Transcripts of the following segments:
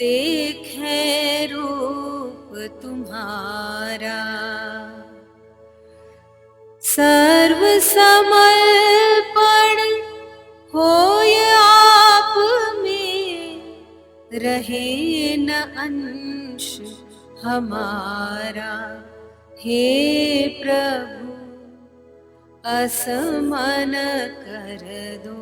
देखे रूप तुम्हारा, सर्व समर्पण होय आप में, रहे न अंश हमारा। हे प्रभु असमन कर दो।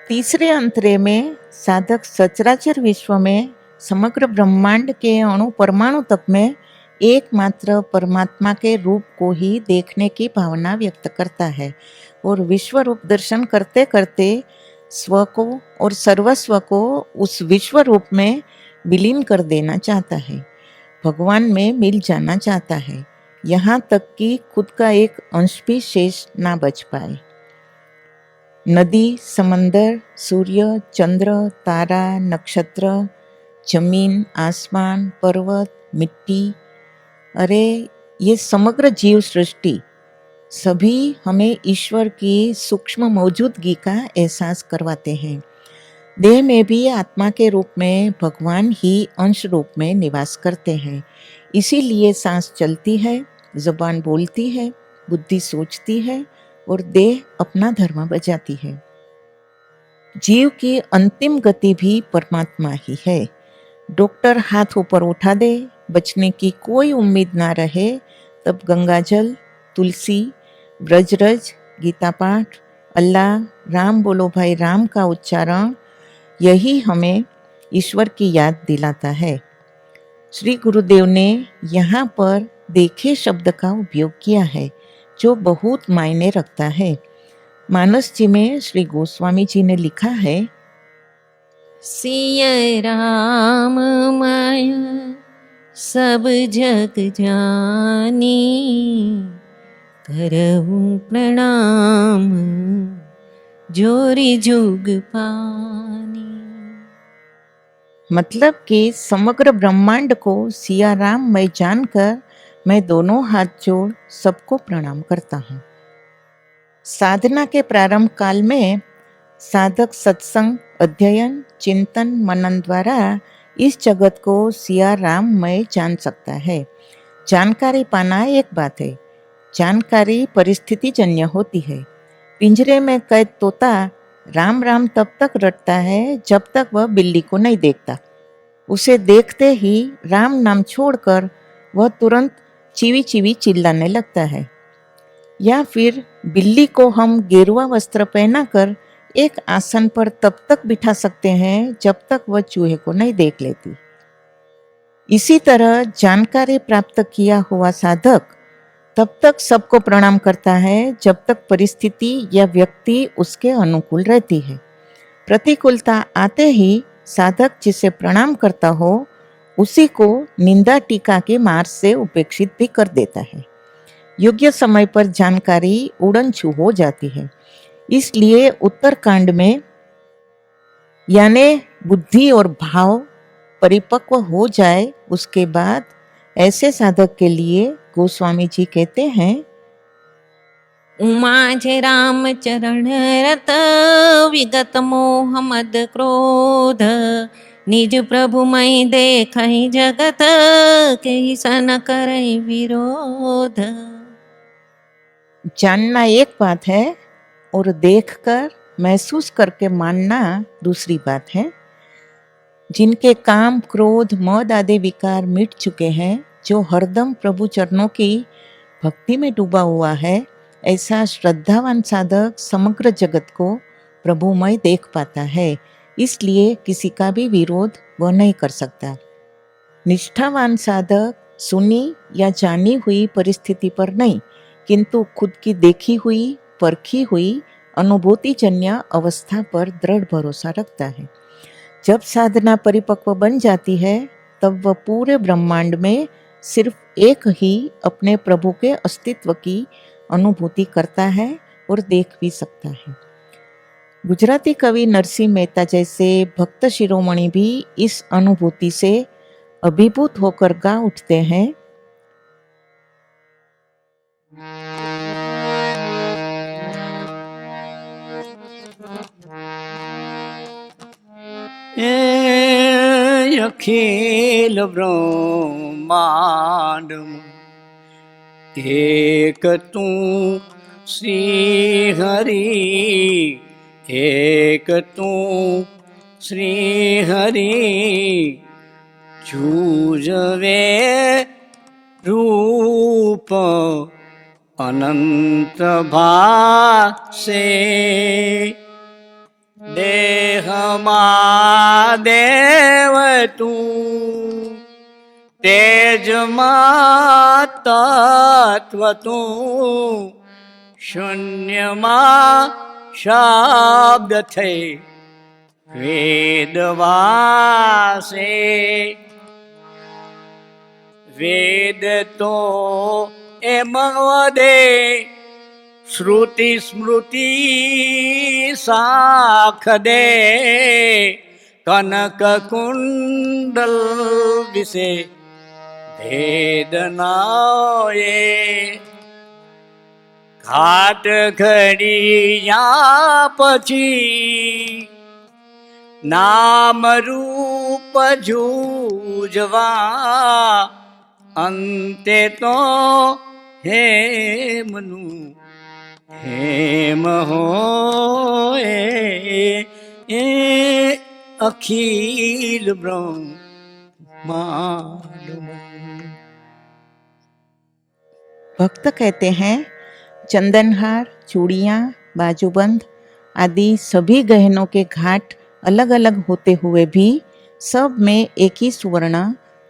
तीसरे अंतरे में साधक सचराचर विश्व में समग्र ब्रह्मांड के अणु परमाणु तक में एकमात्र परमात्मा के रूप को ही देखने की भावना व्यक्त करता है और विश्व रूप दर्शन करते करते स्व को और सर्वस्व को उस विश्व रूप में विलीन कर देना चाहता है, भगवान में मिल जाना चाहता है, यहाँ तक कि खुद का एक अंश भी शेष ना बच पाए। नदी, समंदर, सूर्य, चंद्र, तारा, नक्षत्र, जमीन, आसमान, पर्वत, मिट्टी, अरे ये समग्र जीव सृष्टि सभी हमें ईश्वर की सूक्ष्म मौजूदगी का एहसास करवाते हैं। देह में भी आत्मा के रूप में भगवान ही अंश रूप में निवास करते हैं। इसीलिए सांस चलती है, जुबान बोलती है, बुद्धि सोचती है और देह अपना धर्म बजाती है। जीव की अंतिम गति भी परमात्मा ही है। डॉक्टर हाथ ऊपर उठा दे, बचने की कोई उम्मीद ना रहे, तब गंगाजल, तुलसी, ब्रजरज, गीता पाठ, अल्लाह, राम बोलो भाई राम का उच्चारण, यही हमें ईश्वर की याद दिलाता है। श्री गुरुदेव ने यहाँ पर देखे शब्द का उपयोग किया है, जो बहुत मायने रखता है। मानस जी में श्री गोस्वामी जी ने लिखा है, सिय राम माय सब जग जानी, करहूँ प्रणाम जोरी जुग पानी। मतलब कि समग्र ब्रह्मांड को सिया राम मैं जानकर मैं दोनों हाथ जोड़ सबको प्रणाम करता हूँ। साधना के प्रारंभ काल में साधक सत्संग, अध्ययन, चिंतन, मनन द्वारा इस जगत को सिया राम मैं जान सकता है। जानकारी पाना एक बात है, जानकारी परिस्थिति जन्य होती है। पिंजरे में कैद तोता राम राम तब तक रटता है जब तक वह बिल्ली को नहीं देखता। उसे देखते ही राम नाम छोड़कर वह तुरंत चीवी चीवी चिल्लाने लगता है। या फिर बिल्ली को हम गेरुआ वस्त्र पहनाकर एक आसन पर तब तक बिठा सकते हैं जब तक वह चूहे को नहीं देख लेती। इसी तरह जानकारी प्राप्त किया हुआ साधक तब तक सबको प्रणाम करता है जब तक परिस्थिति या व्यक्ति उसके अनुकूल रहती है। प्रतिकूलता आते ही साधक जिसे प्रणाम करता हो उसी को निंदा टीका के मार से उपेक्षित भी कर देता है। योग्य समय पर जानकारी उड़नछू हो जाती है। इसलिए उत्तरकांड में यानी बुद्धि और भाव परिपक्व हो जाए उसके बाद ऐसे साधक के लिए गोस्वामी जी कहते हैं, उमाझे राम चरण रत, विगत मोह मद क्रोध, निज प्रभु मई देखहि जगत, केहि सन करहि विरोध। जानना एक बात है और देखकर महसूस करके मानना दूसरी बात है। जिनके काम, क्रोध, मद आदि विकार मिट चुके हैं, जो हरदम प्रभु चरणों की भक्ति में डूबा हुआ है, ऐसा श्रद्धावान साधक समग्र जगत को प्रभुमय देख पाता है। इसलिए किसी का भी विरोध वह नहीं कर सकता। निष्ठावान साधक सुनी या जानी हुई परिस्थिति पर नहीं, किंतु खुद की देखी हुई, परखी हुई अनुभूतिजन्य अवस्था पर दृढ़ भरोसा रखता है। जब साधना परिपक्व बन जाती है तब वह पूरे ब्रह्मांड में सिर्फ एक ही अपने प्रभु के अस्तित्व की अनुभूति करता है और देख भी सकता है। गुजराती कवि नरसिंह मेहता जैसे भक्त शिरोमणि भी इस अनुभूति से अभिभूत होकर गा उठते हैं, એ અખિલ બ્રહ્માંડ એક તું શ્રી હરિ, એક તું શ્રી હરિ, જૂજવે રૂપ અનંત ભાસે, દેહમાં દેવ તું, તેજમાં તત્વ તું, શૂન્યમાં શબ્દ થઈ વેદવાસે, વેદ તો એમ વદે, શ્રુતિ સ્મૃતિ સાખ દે, કનક કુંડલ વિશે ભેદ નાએ, ઘાટ ઘડિયા પછી નામ રૂપ જૂજવા, અંતે તો હેમનું હેમ હોય, એ અખિલ ब्रह्मांड। भक्त कहते हैं चंदनहार, चूड़ियाँ, बाजूबंद आदि सभी गहनों के घाट अलग अलग होते हुए भी सब में एक ही सुवर्ण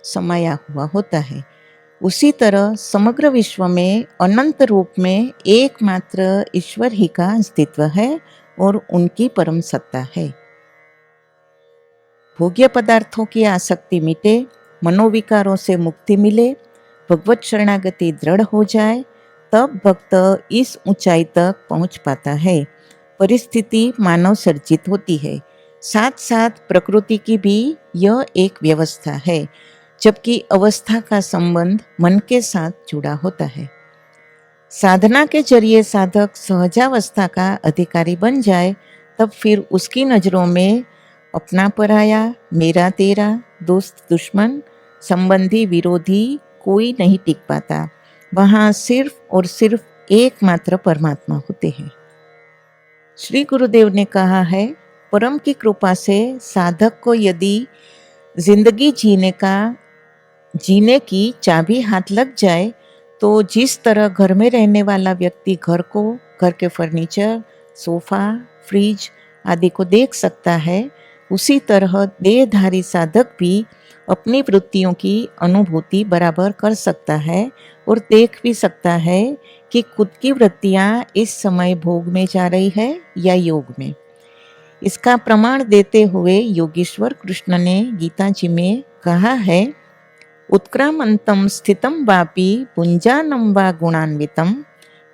समाया हुआ होता है। उसी तरह समग्र विश्व में अनंत रूप में एकमात्र ईश्वर ही का अस्तित्व है और उनकी परम सत्ता है। भोग्य पदार्थों की आसक्ति मिटे, मनोविकारों से मुक्ति मिले, भगवत शरणागति दृढ़ हो जाए, तब भक्त इस ऊंचाई तक पहुंच पाता है। परिस्थिति मानव सर्जित होती है, साथ साथ प्रकृति की भी यह एक व्यवस्था है, जबकि अवस्था का संबंध मन के साथ जुड़ा होता है। साधना के जरिए साधक सहजावस्था का अधिकारी बन जाए, तब फिर उसकी नज़रों में अपना पराया, मेरा तेरा, दोस्त दुश्मन, संबंधी विरोधी कोई नहीं टिक पाता। वहाँ सिर्फ और सिर्फ एकमात्र परमात्मा होते हैं। श्री गुरुदेव ने कहा है, परम की कृपा से साधक को यदि जिंदगी जीने की चाबी हाथ लग जाए, तो जिस तरह घर में रहने वाला व्यक्ति घर को, घर के फर्नीचर, सोफा, फ्रिज आदि को देख सकता है, उसी तरह देहधारी साधक भी अपनी वृत्तियों की अनुभूति बराबर कर सकता है और देख भी सकता है कि खुद की वृत्तियाँ इस समय भोग में जा रही है या योग में। इसका प्रमाण देते हुए योगीश्वर कृष्ण ने गीता जी में कहा है, उत्क्रामंतम स्थितम वापि पुंजानम वा गुणान्वितम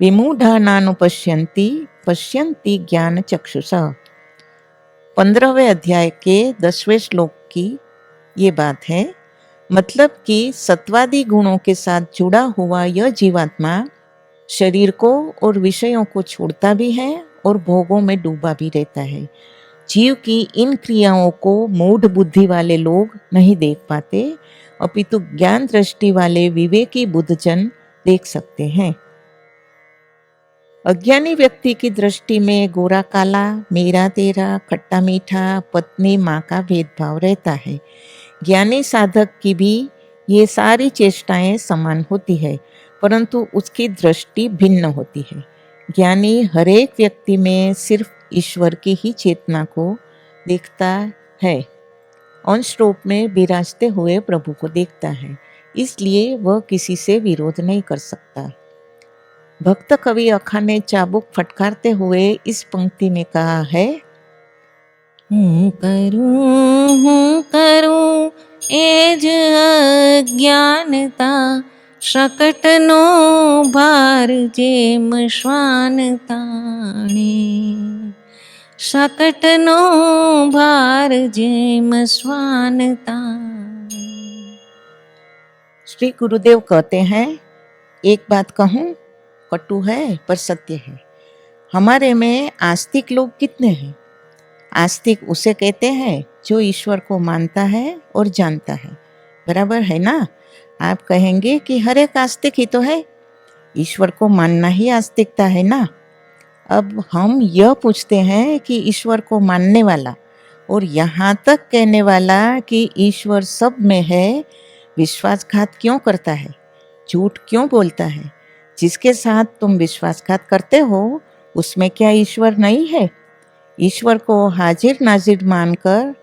विमूढ़ानानुपश्यन्ति पश्यन्ति ज्ञान चक्षुषा। 15वें अध्याय के 10वें श्लोक की ये बात है। मतलब कि सत्वादि गुणों के साथ जुड़ा हुआ यह जीवात्मा शरीर को और विषयों को छोड़ता भी है और भोगों में डूबा भी रहता है। जीव की इन क्रियाओं को मूढ़ बुद्धि वाले लोग नहीं देख पाते, अपितु ज्ञान दृष्टि वाले विवेकी बुद्धजन देख सकते हैं। अज्ञानी व्यक्ति की दृष्टि में गोरा काला, मेरा तेरा, खट्टा मीठा, पत्नी माँ का भेदभाव रहता है। ज्ञानी साधक की भी ये सारी चेष्टाएं समान होती है, परंतु उसकी दृष्टि भिन्न होती है। ज्ञानी हरेक व्यक्ति में सिर्फ ईश्वर की ही चेतना को देखता है, अंश रूप में विराजते हुए प्रभु को देखता है, इसलिए वह किसी से विरोध नहीं कर सकता। भक्त कवि अखा ने चाबुक फटकारते हुए इस पंक्ति में कहा है, हूँ करूँ एज अज्ञानता, शकटनो भार जेम श्वान ताणे, शकटनो भार जेम श्वान ताणे। श्री गुरुदेव कहते हैं, एक बात कहूँ, कटु है पर सत्य है। हमारे में आस्तिक लोग कितने हैं? आस्तिक उसे कहते हैं जो ईश्वर को मानता है और जानता है। बराबर है ना? आप कहेंगे कि हर एक आस्तिक ही तो है, ईश्वर को मानना ही आस्तिकता है ना। अब हम यह पूछते हैं कि ईश्वर को मानने वाला और यहाँ तक कहने वाला कि ईश्वर सब में है, विश्वासघात क्यों करता है, झूठ क्यों बोलता है? जिसके साथ तुम विश्वासघात करते हो उसमें क्या ईश्वर नहीं है? ईश्वर को हाजिर नाजिर मानकर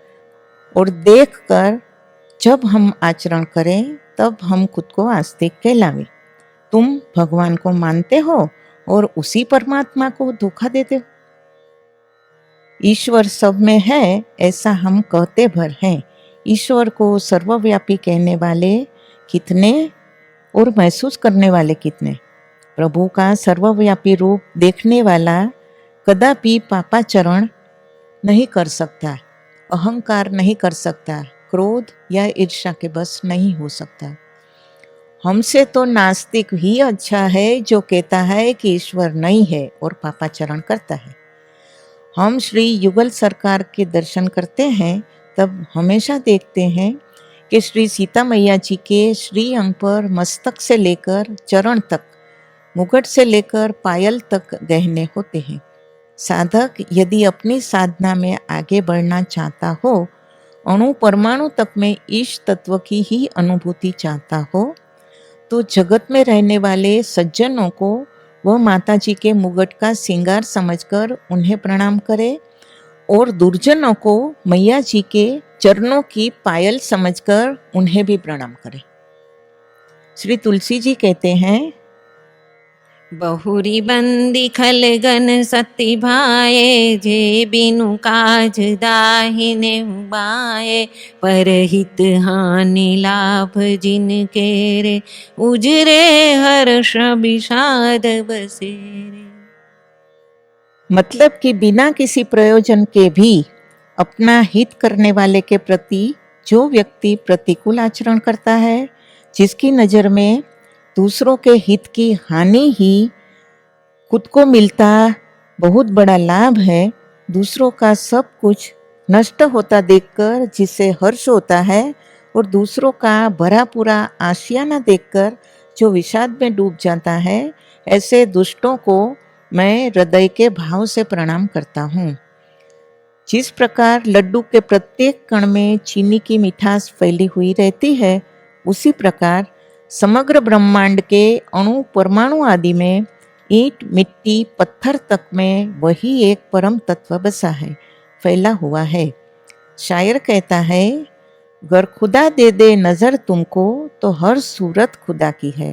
और देखकर जब हम आचरण करें तब हम खुद को आस्तिक कहलावे। तुम भगवान को मानते हो और उसी परमात्मा को धोखा देते हो। ईश्वर सब में है ऐसा हम कहते भर हैं। ईश्वर को सर्वव्यापी कहने वाले कितने और महसूस करने वाले कितने? प्रभु का सर्वव्यापी रूप देखने वाला कदापि पापाचरण नहीं कर सकता, अहंकार नहीं कर सकता, क्रोध या ईर्ष्या के बस नहीं हो सकता। हमसे तो नास्तिक ही अच्छा है जो कहता है कि ईश्वर नहीं है और पापाचरण करता है। हम श्री युगल सरकार के दर्शन करते हैं तब हमेशा देखते हैं कि श्री सीता मैया जी के श्री अंग पर मस्तक से लेकर चरण तक, मुकुट से लेकर पायल तक गहने होते हैं। साधक यदि अपनी साधना में आगे बढ़ना चाहता हो, अणु परमाणु तक में ईश तत्व की ही अनुभूति चाहता हो, तो जगत में रहने वाले सज्जनों को वह माता जी के मुकुट का श्रृंगार समझकर उन्हें प्रणाम करे और दुर्जनों को मैया जी के चरणों की पायल समझकर उन्हें भी प्रणाम करे। श्री तुलसी जी कहते हैं, बहुरी बंदी खलगन सती भाए, जे बिनु काज दाहिने बाए, परहित हानि लाभ जिनके रे, उजरे हर्ष विषाद बसेरे। मतलब कि बिना किसी प्रयोजन के भी अपना हित करने वाले के प्रति जो व्यक्ति प्रतिकूल आचरण करता है, जिसकी नज़र में दूसरों के हित की हानि ही खुद को मिलता बहुत बड़ा लाभ है, दूसरों का सब कुछ नष्ट होता देखकर जिसे हर्ष होता है और दूसरों का भरा पूरा आशियाना देखकर जो विषाद में डूब जाता है, ऐसे दुष्टों को मैं हृदय के भाव से प्रणाम करता हूँ। जिस प्रकार लड्डू के प्रत्येक कण में चीनी की मिठास फैली हुई रहती है, उसी प्रकार समग्र ब्रह्मांड के अणु परमाणु आदि में ईंट मिट्टी पत्थर तक में वही एक परम तत्व बसा है, फैला हुआ है। शायर कहता है, गर खुदा दे दे नजर तुमको तो हर सूरत खुदा की है।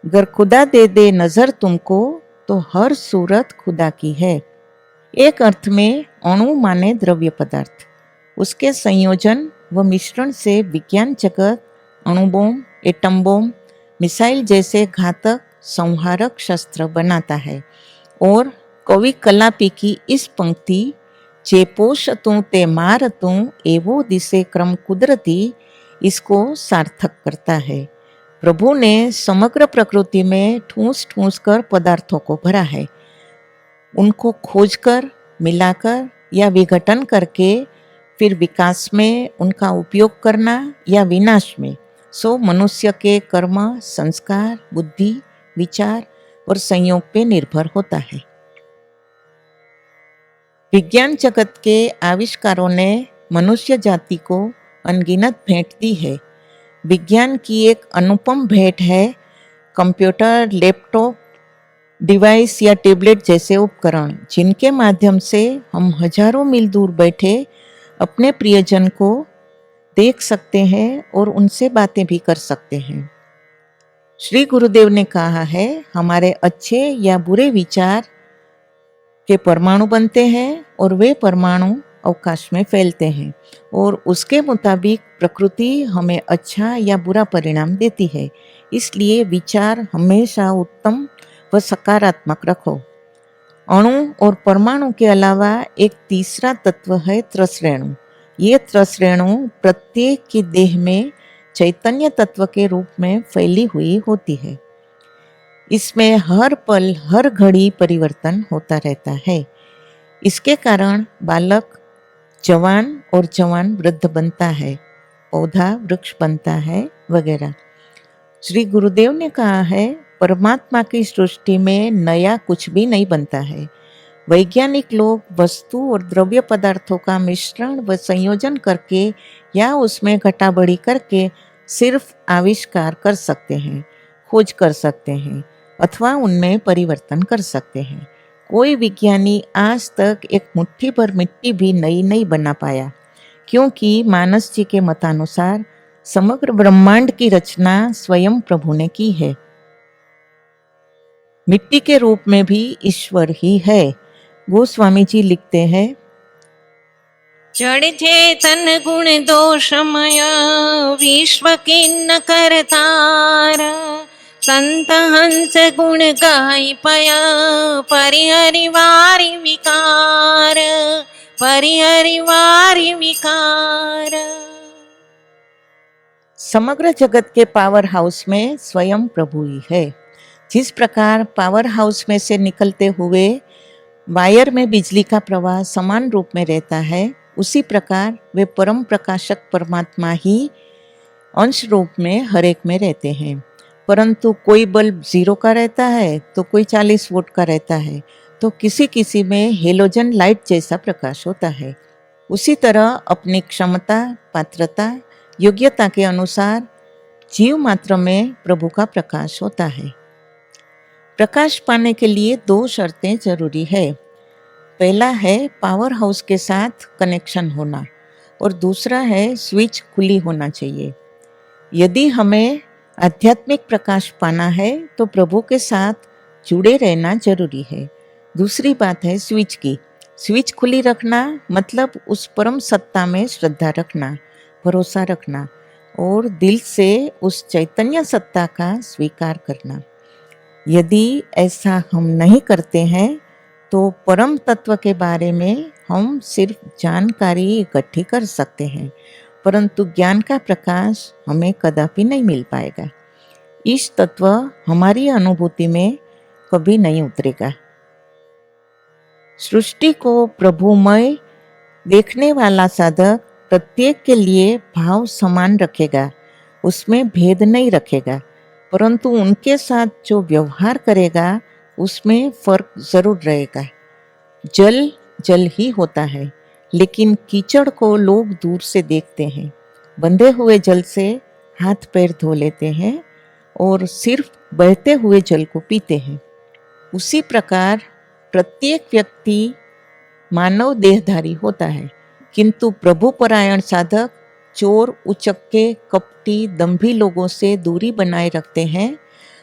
गर खुदा दे दे नजर तुमको तो हर सूरत खुदा की है। एक अर्थ में अणु माने द्रव्य पदार्थ, उसके संयोजन व मिश्रण से विज्ञान जगत अणुबोम, एटम बम, मिसाइल जैसे घातक संहारक शस्त्र बनाता है। और कवि कलापी की इस पंक्ति, जे पोषतूं ते मारतूं एवो दिसे क्रम कुदरती, इसको सार्थक करता है। प्रभु ने समग्र प्रकृति में ठूस ठूस कर पदार्थों को भरा है। उनको खोजकर, मिलाकर या विघटन करके फिर विकास में उनका उपयोग करना या विनाश में, सो मनुष्य के कर्म, संस्कार, बुद्धि, विचार और संयोग पे निर्भर होता है। विज्ञान जगत के आविष्कारों ने मनुष्य जाति को अनगिनत भेंट दी है। विज्ञान की एक अनुपम भेंट है कंप्यूटर, लैपटॉप, डिवाइस या टैबलेट जैसे उपकरण, जिनके माध्यम से हम हजारों मील दूर बैठे अपने प्रियजन को देख सकते हैं और उनसे बातें भी कर सकते हैं। श्री गुरुदेव ने कहा है, हमारे अच्छे या बुरे विचार के परमाणु बनते हैं और वे परमाणु अवकाश में फैलते हैं और उसके मुताबिक प्रकृति हमें अच्छा या बुरा परिणाम देती है। इसलिए विचार हमेशा उत्तम व सकारात्मक रखो। अणु और परमाणु के अलावा एक तीसरा तत्व है त्रसरेणु। ये त्रसरेणु प्रत्येक की देह में चैतन्य तत्व के रूप में फैली हुई होती है। इसमें हर पल हर घड़ी परिवर्तन होता रहता है। इसके कारण बालक, जवान और जवान वृद्ध बनता है, पौधा वृक्ष बनता है वगैरह। श्री गुरुदेव ने कहा है, परमात्मा की सृष्टि में नया कुछ भी नहीं बनता है। वैज्ञानिक लोग वस्तु और द्रव्य पदार्थों का मिश्रण व संयोजन करके या उसमें घटाबढ़ी करके सिर्फ आविष्कार कर सकते हैं, खोज कर सकते हैं अथवा उनमें परिवर्तन कर सकते हैं। कोई विज्ञानी आज तक एक मुट्ठी भर मिट्टी भी नई नहीं बना पाया, क्योंकि मानस जी के मतानुसार समग्र ब्रह्मांड की रचना स्वयं प्रभु ने की है। मिट्टी के रूप में भी ईश्वर ही है। गोस्वामी जी लिखते हैं, जड़ चेतन गुण दोषमय विश्व किन्न करतार, संत हंस गुण गाय पय परिहरि वारि विकार, परिहरि वारि विकार। समग्र जगत के पावर हाउस में स्वयं प्रभु ही है। जिस प्रकार पावर हाउस में से निकलते हुए वायर में बिजली का प्रवाह समान रूप में रहता है, उसी प्रकार वे परम प्रकाशक परमात्मा ही अंश रूप में हर एक में रहते हैं। परंतु कोई बल्ब 0 का रहता है तो कोई 40 वोल्ट का रहता है, तो किसी किसी में हेलोजन लाइट जैसा प्रकाश होता है। उसी तरह अपनी क्षमता, पात्रता, योग्यता के अनुसार जीव मात्र में प्रभु का प्रकाश होता है। प्रकाश पाने के लिए 2 शर्तें जरूरी है। पहला है पावर हाउस के साथ कनेक्शन होना और दूसरा है स्विच खुली होना चाहिए। यदि हमें आध्यात्मिक प्रकाश पाना है तो प्रभु के साथ जुड़े रहना जरूरी है। दूसरी बात है स्विच की। स्विच खुली रखना मतलब उस परम सत्ता में श्रद्धा रखना, भरोसा रखना और दिल से उस चैतन्य सत्ता का स्वीकार करना। यदि ऐसा हम नहीं करते हैं तो परम तत्व के बारे में हम सिर्फ जानकारी इकट्ठी कर सकते हैं, परंतु ज्ञान का प्रकाश हमें कदापि नहीं मिल पाएगा। इस तत्व हमारी अनुभूति में कभी नहीं उतरेगा। सृष्टि को प्रभुमय देखने वाला साधक प्रत्येक के लिए भाव समान रखेगा, उसमें भेद नहीं रखेगा, परंतु उनके साथ जो व्यवहार करेगा उसमें फर्क जरूर रहेगा। जल जल ही होता है, लेकिन कीचड़ को लोग दूर से देखते हैं, बंधे हुए जल से हाथ पैर धो लेते हैं और सिर्फ बहते हुए जल को पीते हैं। उसी प्रकार प्रत्येक व्यक्ति मानव देहधारी होता है, किंतु प्रभु परायण साधक चोर, उचक्के, कपटी, दंभी लोगों से दूरी बनाए रखते हैं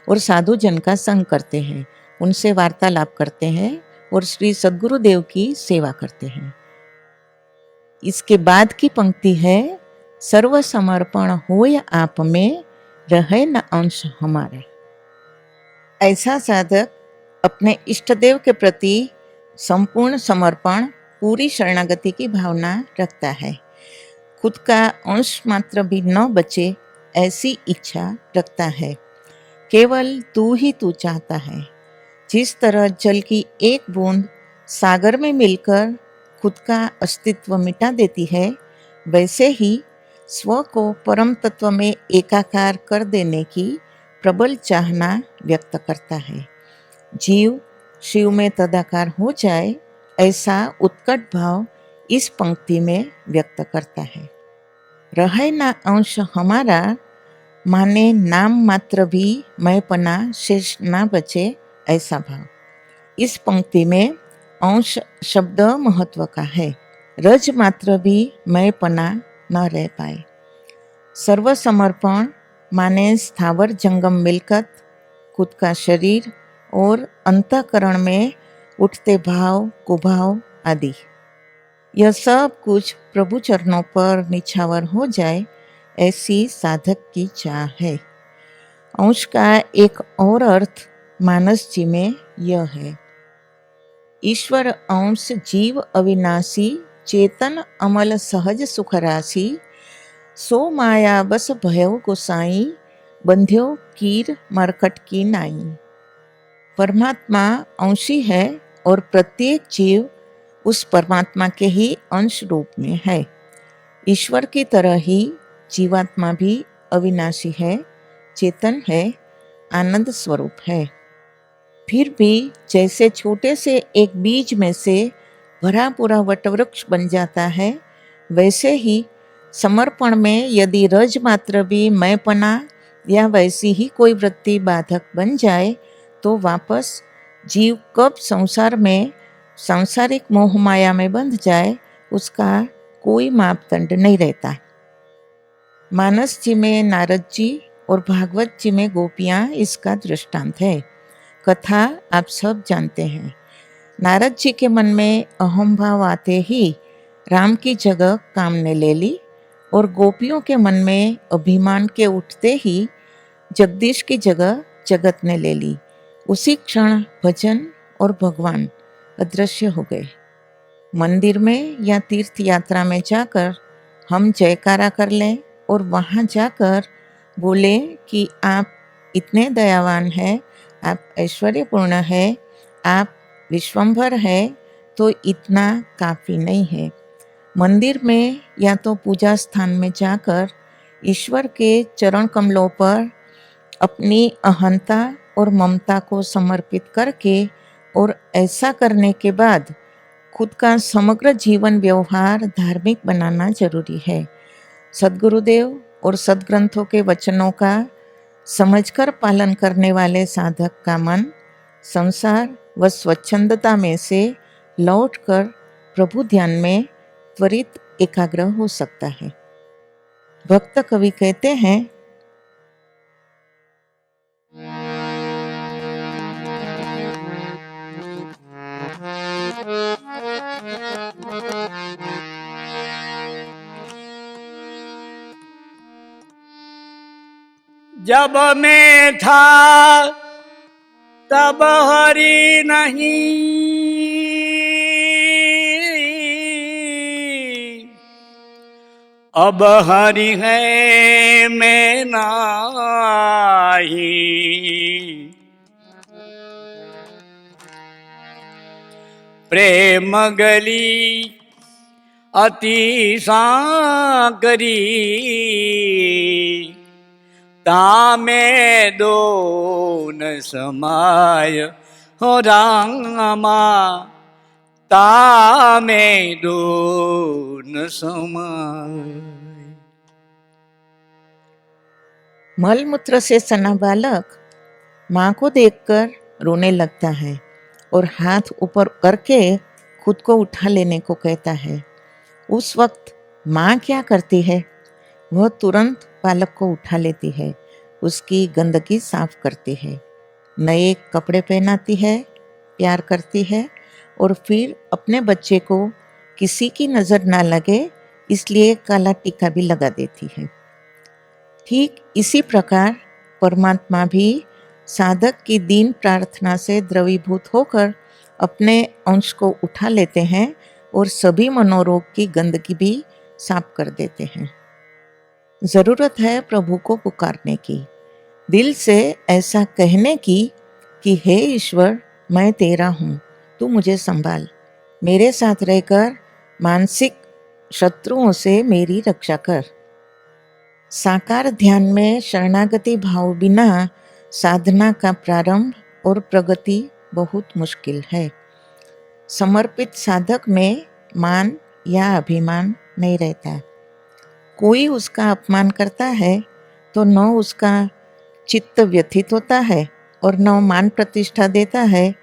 और साधु जन का संग करते हैं, उनसे वार्तालाप करते हैं और श्री सद्गुरुदेव की सेवा करते हैं। इसके बाद की पंक्ति है, सर्व समर्पण होय आप में, रहे न अंश हमारा। ऐसा साधक अपने इष्टदेव के प्रति संपूर्ण समर्पण, पूरी शरणागति की भावना रखता है। खुद का अंश मात्र भी न बचे ऐसी इच्छा रखता है। केवल तू ही तू चाहता है। जिस तरह जल की एक बूंद सागर में मिलकर खुद का अस्तित्व मिटा देती है, वैसे ही स्व को परम तत्व में एकाकार कर देने की प्रबल चाहना व्यक्त करता है। जीव शिव में तदाकार हो जाए, ऐसा उत्कट भाव इस पंक्ति में व्यक्त करता है। रहे ना अंश हमारा माने नाम मात्र भी मैंपना शेष ना बचे, ऐसा भाव। इस पंक्ति में अंश शब्द महत्व का है। रज मात्र भी मैंपना न रह पाए। सर्वसमर्पण माने स्थावर जंगम मिलकत, खुद का शरीर और अंतःकरण में उठते भाव कुभाव आदि, यह सब कुछ प्रभु चरणों पर निछावर हो जाए, ऐसी साधक की चाह है। अंश का एक और अर्थ मानस जी में यह है, ईश्वर अंश जीव अविनाशी, चेतन अमल सहज सुख राशि, सो माया बस भयव गोसाई, बंध्यो कीर मरकट की नाई। परमात्मा अंशी है और प्रत्येक जीव उस परमात्मा के ही अंश रूप में है। ईश्वर की तरह ही जीवात्मा भी अविनाशी है, चेतन है, आनंद स्वरूप है। फिर भी जैसे छोटे से एक बीज में से भरा पूरा वटवृक्ष बन जाता है, वैसे ही समर्पण में यदि रज मात्र भी मैंपना या वैसी ही कोई वृत्ति बाधक बन जाए तो वापस जीव कब संसार में सांसारिक मोह माया में बंध जाए उसका कोई मापदंड नहीं रहता। मानस जी में नारद जी और भागवत जी में गोपियाँ इसका दृष्टांत है। कथा आप सब जानते हैं। नारद जी के मन में अहम भाव आते ही राम की जगह काम ने ले ली और गोपियों के मन में अभिमान के उठते ही जगदीश की जगह जगत ने ले ली। उसी क्षण भजन और भगवान अदृश्य हो गए। मंदिर में या तीर्थ यात्रा में जाकर हम जयकारा कर लें और वहाँ जाकर बोले कि आप इतने दयावान हैं, आप ऐश्वर्यपूर्ण हैं, आप विश्वंभर हैं, तो इतना काफ़ी नहीं है। मंदिर में या तो पूजा स्थान में जाकर ईश्वर के चरण कमलों पर अपनी अहंता और ममता को समर्पित करके और ऐसा करने के बाद खुद का समग्र जीवन व्यवहार धार्मिक बनाना जरूरी है। सद्गुरुदेव और सद्ग्रंथों के वचनों का समझकर पालन करने वाले साधक का मन संसार व स्वच्छंदता में से लौटकर प्रभु ध्यान में त्वरित एकाग्र हो सकता है। भक्त कवि कहते हैं, जब मैं था तब हरि नहीं, अब हरि है मैं नाही। प्रेम गली अति सागरी, तामे दोन समाय हो रामा, तामे दोन समाय। मलमूत्र से सना बालक माँ को देखकर रोने लगता है और हाथ ऊपर करके खुद को उठा लेने को कहता है। उस वक्त माँ क्या करती है? वह तुरंत बालक को उठा लेती है, उसकी गंदगी साफ करती है, नए कपड़े पहनाती है, प्यार करती है और फिर अपने बच्चे को किसी की नज़र ना लगे इसलिए काला टीका भी लगा देती है। ठीक इसी प्रकार परमात्मा भी साधक की दीन प्रार्थना से द्रवीभूत होकर अपने अंश को उठा लेते हैं और सभी मनोरोग की गंदगी भी साफ कर देते हैं। ज़रूरत है प्रभु को पुकारने की, दिल से ऐसा कहने की कि हे ईश्वर, मैं तेरा हूँ, तू मुझे संभाल, मेरे साथ रहकर मानसिक शत्रुओं से मेरी रक्षा कर। साकार ध्यान में शरणागति भाव बिना साधना का प्रारंभ और प्रगति बहुत मुश्किल है। समर्पित साधक में मान या अभिमान नहीं रहता। कोई उसका अपमान करता है तो न उसका चित्त व्यथित होता है और न मान प्रतिष्ठा देता है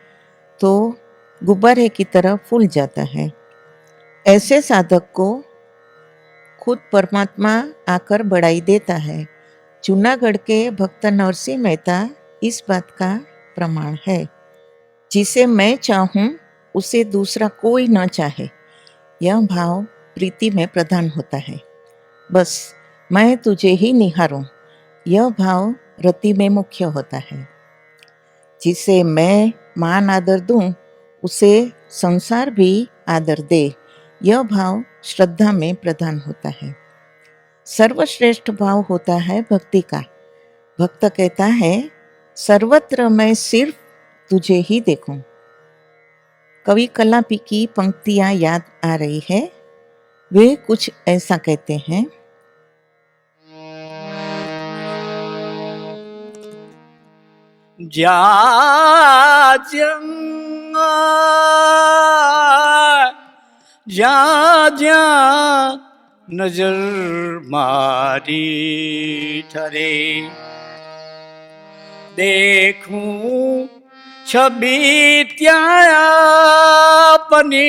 तो गुब्बारे की तरह फूल जाता है। ऐसे साधक को खुद परमात्मा आकर बढ़ाई देता है। जूनागढ़ के भक्त नरसिंह मेहता इस बात का प्रमाण है। जिसे मैं चाहूँ उसे दूसरा कोई न चाहे, यह भाव प्रीति में प्रधान होता है। बस मैं तुझे ही निहारूं, यह भाव रति में मुख्य होता है। जिसे मैं मान आदर दूं उसे संसार भी आदर दे, यह भाव श्रद्धा में प्रधान होता है। सर्वश्रेष्ठ भाव होता है भक्ति का। भक्त कहता है, सर्वत्र मैं सिर्फ तुझे ही देखूं। कवि कलापी की पंक्तियां याद आ रही है। वे कुछ ऐसा कहते हैं। જ્યાં જ્યાં નજર મારી ઠરે, देखूं छवि ત્યાં આપની,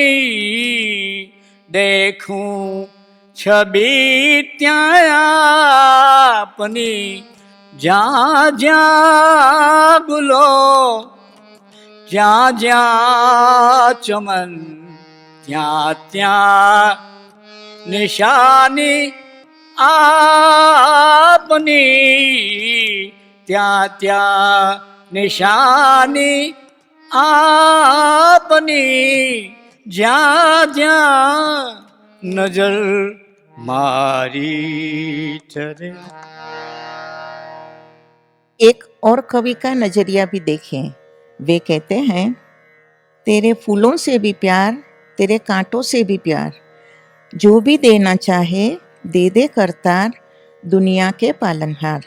देखूं छवि ત્યાં આપની, જ્યાં જ્યાં ગુલો, જ્યાં જ્યાં ચમન, ત્યાં ત્યાં નિશાની આપની, ત્યાં ત્યાં નિશાની આપની, જ્યાં જ્યાં નજર મારી ठरे। एक और कवि का नजरिया भी देखें। वे कहते हैं, तेरे फूलों से भी प्यार, तेरे कांटों से भी प्यार, जो भी देना चाहे दे दे करतार, दुनिया के पालनहार।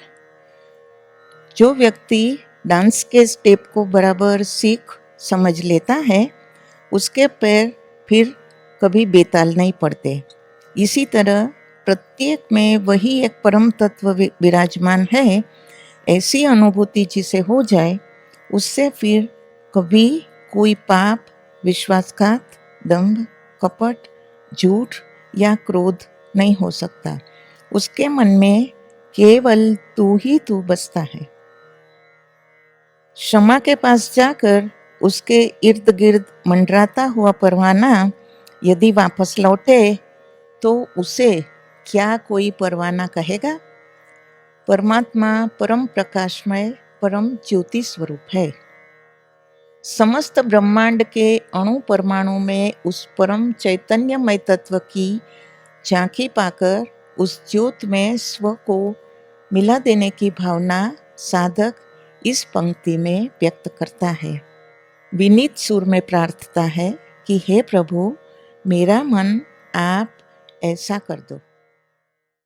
जो व्यक्ति डांस के स्टेप को बराबर सीख समझ लेता है, उसके पैर फिर कभी बेताल नहीं पड़ते। इसी तरह प्रत्येक में वही एक परम तत्व विराजमान है, ऐसी अनुभूति जिसे हो जाए, उससे फिर कभी कोई पाप, विश्वासघात, दंभ, कपट, झूठ या क्रोध नहीं हो सकता। उसके मन में केवल तू ही तू बसता है। क्षमा के पास जाकर उसके इर्द गिर्द मंडराता हुआ परवाना यदि वापस लौटे तो उसे क्या कोई परवाना कहेगा? परमात्मा परम प्रकाशमय, परम ज्योति स्वरूप है। समस्त ब्रह्मांड के अणु परमाणु में उस परम चैतन्यमय तत्व की झांकी पाकर उस ज्योत में स्व को मिला देने की भावना साधक इस पंक्ति में व्यक्त करता है। विनीत सुर में प्रार्थना है कि हे प्रभु, मेरा मन आप ऐसा कर दो।